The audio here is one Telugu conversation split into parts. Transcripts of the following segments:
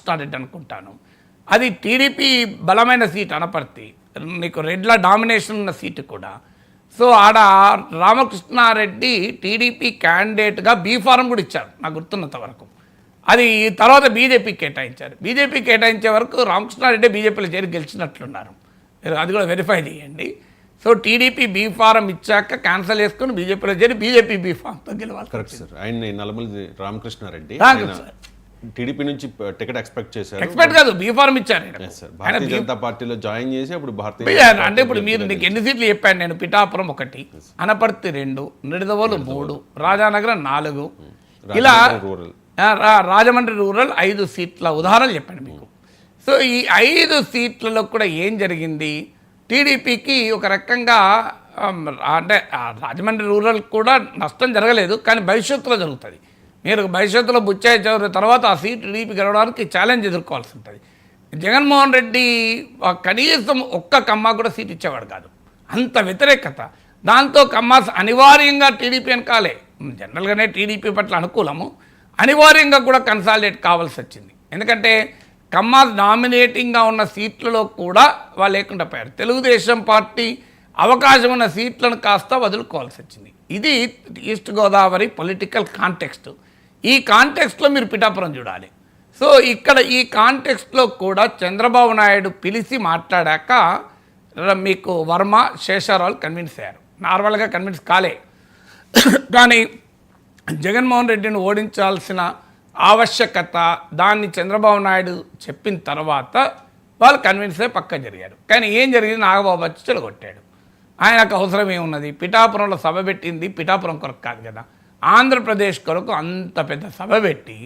రామకృష్ణారెడ్డి అనుకుంటాను. అది టీడీపీ బలమైన సీట్ అనపర్తి, నీకు రెడ్ల డామినేషన్ ఉన్న సీటు కూడా. సో ఆడ రామకృష్ణారెడ్డి టీడీపీ క్యాండిడేట్గా బీఫారం కూడా ఇచ్చారు నాకు గుర్తున్నంత వరకు. అది తర్వాత బీజేపీకి కేటాయించారు. బీజేపీ కేటాయించే వరకు రామకృష్ణారెడ్డి బీజేపీలో చేరి గెలిచినట్లున్నారు. అది కూడా వెరిఫై చేయండి. సో టీడీపీ బీఫారం ఇచ్చాక క్యాన్సిల్ చేసుకుని బీజేపీలో చేరి బీజేపీ బీఫారంతో గెలవాలి. Correct sir. ఆయన నల్లమల్లి రామకృష్ణారెడ్డి టీడీపీ నుంచి టికెట్ ఎక్స్పెక్ట్ చేశారు. ఎక్స్పెక్ట్ కాదు, బీఫారం ఇచ్చారు. భారతీయ జనతా పార్టీలో జాయిన్ చేసి అప్పుడు అంటే ఇప్పుడు మీరు నీకు ఎన్ని సీట్లు చెప్పాను నేను? పిఠాపురం 1, అనపర్తి 2, నిడదవోలు 3, రాజానగరం 4, ఇలా రాజమండ్రి రూరల్ 5 సీట్ల ఉదాహరణలు చెప్పాను మీకు. సో ఈ 5 సీట్లలో కూడా ఏం జరిగింది, టీడీపీకి ఒక రకంగా అంటే రాజమండ్రి రూరల్ కూడా నష్టం జరగలేదు, కానీ భవిష్యత్తులో జరుగుతుంది. మీరు భవిష్యత్తులో బుచ్చయ్య చౌదరి తర్వాత ఆ సీట్ టీడీపీ గెలవడానికి ఛాలెంజ్ ఎదుర్కోవాల్సి ఉంటుంది. జగన్మోహన్ రెడ్డి కనీసం ఒక్క కమ్మ కూడా సీట్ ఇచ్చేవాడు కాదు, అంత వ్యతిరేకత. దాంతో కమ్మాస్ అనివార్యంగా టీడీపీ వెనకాలే, జనరల్గానే టీడీపీ పట్ల అనుకూలము, అనివార్యంగా కూడా కన్సాలిడేట్ కావాల్సి వచ్చింది. ఎందుకంటే కమ్మాస్ డామినేటింగ్గా ఉన్న సీట్లలో కూడా వాళ్ళు లేకుండా పోయారు. తెలుగుదేశం పార్టీ అవకాశం ఉన్న సీట్లను కాస్త వదులుకోవాల్సి వచ్చింది. ఇది ఈస్ట్ గోదావరి పొలిటికల్ కాంటెక్స్ట్. ఈ కాంటెక్స్ట్లో మీరు పిఠాపురం చూడాలి. సో ఇక్కడ ఈ కాంటెక్స్ట్లో కూడా చంద్రబాబు నాయుడు పిలిచి మాట్లాడాక మీకు వర్మ, శేషారావు కన్విన్స్ అయ్యారు. నార్మల్గా కన్విన్స్ కాలే, కానీ జగన్మోహన్ రెడ్డిని ఓడించాల్సిన ఆవశ్యకత దాన్ని చంద్రబాబు నాయుడు చెప్పిన తర్వాత వాళ్ళు కన్విన్స్ అయ్యి పక్క జరిగారు. కానీ ఏం జరిగింది, నాగబాబు వచ్చి చెడగొట్టాడు. ఆయనకు అవసరం ఏమున్నది, పిఠాపురంలో సభ పెట్టింది పిఠాపురం కొరకు కాదు కదా, ఆంధ్రప్రదేశ్ కొరకు అంత పెద్ద సభ పెట్టి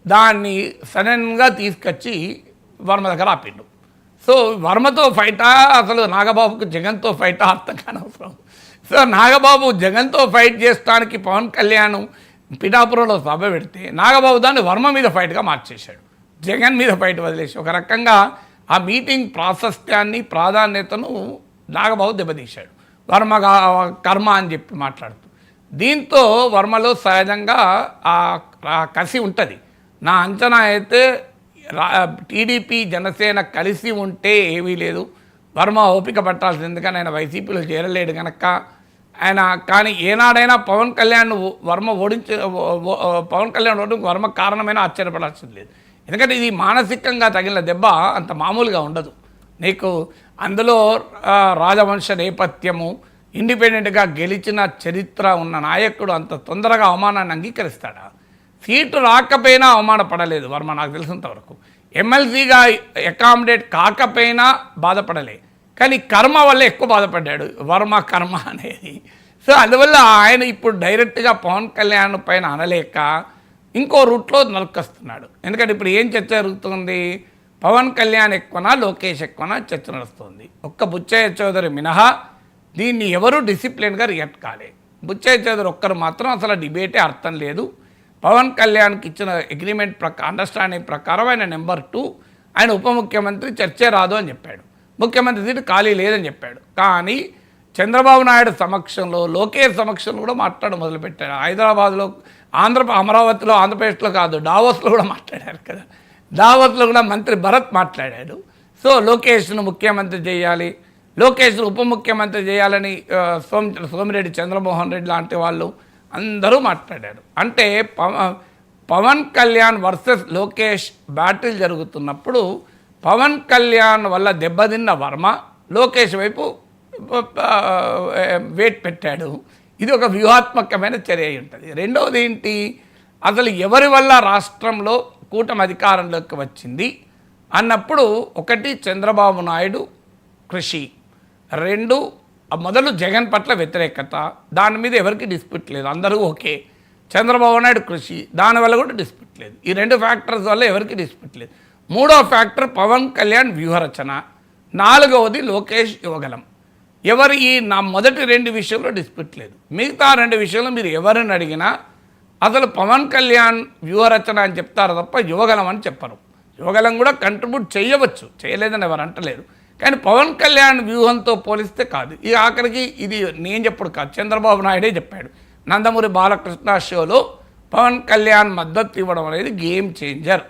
దాన్ని సడన్గా తీసుకొచ్చి వర్మ దగ్గర ఆపిండు. సో వర్మతో ఫైటా అసలు నాగబాబుకు జగన్తో ఫైటా అర్థం కాని అవసరం. సో నాగబాబు జగన్తో ఫైట్ చేస్తానికి పవన్ కళ్యాణ్ పిఠాపురంలో సభ పెడితే నాగబాబు దాన్ని వర్మ మీద ఫైట్గా మార్చేశాడు, జగన్ మీద ఫైట్ వదిలేసి. ఒక రకంగా ఆ మీటింగ్ ప్రాశస్త్యాన్ని ప్రాధాన్యతను నాగబాబు దెబ్బతీశాడు, వర్మ కర్మ అని చెప్పి మాట్లాడుతూ. దీంతో వర్మలో సహజంగా ఆ కసి ఉంటుంది. నా అంచనా అయితే టీడీపీ జనసేన కలిసి ఉంటే ఏమీ లేదు, వర్మ ఓపిక పట్టాల్సింది. ఎందుకని ఆయన వైసీపీలో చేరలేడు కనుక ఆయన. కానీ ఏనాడైనా పవన్ కళ్యాణ్ వర్మ పవన్ కళ్యాణ్ ఓడించి వర్మ కారణమైన ఆశ్చర్యపడాల్సింది లేదు. ఎందుకంటే ఇది మానసికంగా తగిలిన దెబ్బ అంత మామూలుగా ఉండదు. నీకు అందులో రాజవంశ నేపథ్యము, ఇండిపెండెంట్గా గెలిచిన చరిత్ర ఉన్న నాయకుడు అంత తొందరగా అవమానాన్ని అంగీకరిస్తాడా? సీటు రాకపోయినా అవమానపడలేదు వర్మ నాకు తెలిసినంత వరకు. ఎమ్మెల్సీగా అకామిడేట్ కాకపోయినా బాధపడలే, కానీ కర్మ వల్ల ఎక్కువ బాధపడ్డాడు వర్మ, కర్మ అనేది. సో అందువల్ల ఆయన ఇప్పుడు డైరెక్ట్గా పవన్ కళ్యాణ్ పైన అనలేక ఇంకో రూట్లో నరుకొస్తున్నాడు. ఎందుకంటే ఇప్పుడు ఏం చర్చ జరుగుతుంది, పవన్ కళ్యాణ్ ఎక్కువనా లోకేష్ ఎక్కువనా చర్చ నడుస్తుంది. ఒక్క బుచ్చయ్య చౌదరి మినహా దీన్ని ఎవరు డిసిప్లిన్గా రియాక్ట్ కాలే. బుచ్చయ్య చౌదరి ఒక్కరు మాత్రం అసలు డిబేటే అర్థం లేదు. పవన్ కళ్యాణ్కి ఇచ్చిన అగ్రిమెంట్ అండర్స్టాండింగ్ ప్రకారం ఆయన నెంబర్ 2, ఆయన ఉప ముఖ్యమంత్రి చర్చే రాదు అని చెప్పాడు, ముఖ్యమంత్రి సీటు ఖాళీ లేదని చెప్పాడు. కానీ చంద్రబాబు నాయుడు సమక్షంలో, లోకేష్ సమక్షంలో కూడా మాట్లాడడం మొదలుపెట్టాడు. హైదరాబాద్లో, అమరావతిలో, ఆంధ్రప్రదేశ్లో కాదు, డావోస్లో కూడా మాట్లాడారు కదా. దావత్లో కూడా మంత్రి భరత్ మాట్లాడాడు. సో లోకేష్ను ముఖ్యమంత్రి చేయాలి, లోకేష్ను ఉప ముఖ్యమంత్రి చేయాలని సోమిరెడ్డి, చంద్రమోహన్ రెడ్డి లాంటి వాళ్ళు అందరూ మాట్లాడారు. అంటే పవన్ కళ్యాణ్ వర్సెస్ లోకేష్ బ్యాటిల్ జరుగుతున్నప్పుడు పవన్ కళ్యాణ్ వల్ల దెబ్బతిన్న వర్మ లోకేష్ వైపు వెయిట్ పెట్టాడు. ఇది ఒక వ్యూహాత్మకమైన చర్య అయి ఉంటుంది. రెండవది ఏంటి, అసలు ఎవరి వల్ల రాష్ట్రంలో కూటమి అధికారంలోకి వచ్చింది అన్నప్పుడు, ఒకటి చంద్రబాబు నాయుడు కృషి, 2 మొదలు జగన్ పట్ల వ్యతిరేకత, దాని మీద ఎవరికి డిస్ప్యూట్ లేదు, అందరూ ఓకే. చంద్రబాబు నాయుడు కృషి, దానివల్ల కూడా డిస్ప్యూట్ లేదు. ఈ 2 ఫ్యాక్టర్స్ వల్ల ఎవరికి డిస్ప్యూట్ లేదు. 3వ ఫ్యాక్టర్ పవన్ కళ్యాణ్ వ్యూహరచన, 4వది లోకేష్ యువగలం. ఎవరు ఈ నా మొదటి 2 విషయంలో డిస్ప్యూట్ లేదు. మిగతా 2 విషయంలో మీరు ఎవరిని అడిగినా అసలు పవన్ కళ్యాణ్ వ్యూహరచన అని చెప్తారు తప్ప యువగలం అని చెప్పరు. యువగలం కూడా కంట్రిబ్యూట్ చేయవచ్చు, చేయలేదని ఎవరు అంటలేరు, కానీ పవన్ కళ్యాణ్ వ్యూహంతో పోలిస్తే కాదు. ఈ ఆఖరికి ఇది నేను చెప్పుడు కాదు, చంద్రబాబు నాయుడే చెప్పాడు. నందమూరి బాలకృష్ణ షోలో పవన్ కళ్యాణ్ మద్దతు ఇవ్వడం అనేది గేమ్ చేంజర్.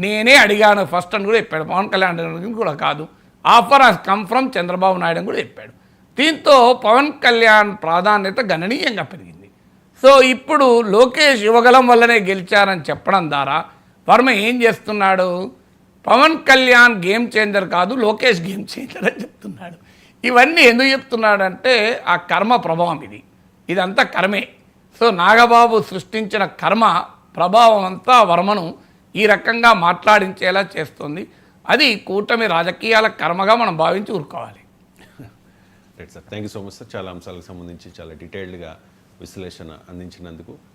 నేనే అడిగాను ఫస్ట్ అని కూడా చెప్పాడు. పవన్ కళ్యాణ్ గారికి కూడా కాదు, offer has come from Chandrababu Naidu అని కూడా చెప్పాడు. దీంతో పవన్ కళ్యాణ్ ప్రాధాన్యత గణనీయంగా పెరిగింది. సో ఇప్పుడు లోకేష్ యువగలం వల్లనే గెలిచారని చెప్పడం ద్వారా వర్మ ఏం చేస్తున్నాడు, పవన్ కళ్యాణ్ గేమ్ చేంజర్ కాదు, లోకేష్ గేమ్ చేంజర్ అని చెప్తున్నాడు. ఇవన్నీ ఎందుకు చెప్తున్నాడంటే ఆ కర్మ ప్రభావం ఇదంతా కర్మే. సో నాగబాబు సృష్టించిన కర్మ ప్రభావం అంతా వర్మను ఈ రకంగా మాట్లాడించేలా చేస్తుంది. అది కూటమి రాజకీయాల కర్మగా మనం భావించి ఊరుకోవాలి. Right sir, thank you so much sir. చాలా అంశాలకు సంబంధించి చాలా డీటెయిల్డ్గా విశ్లేషణ అందించినందుకు.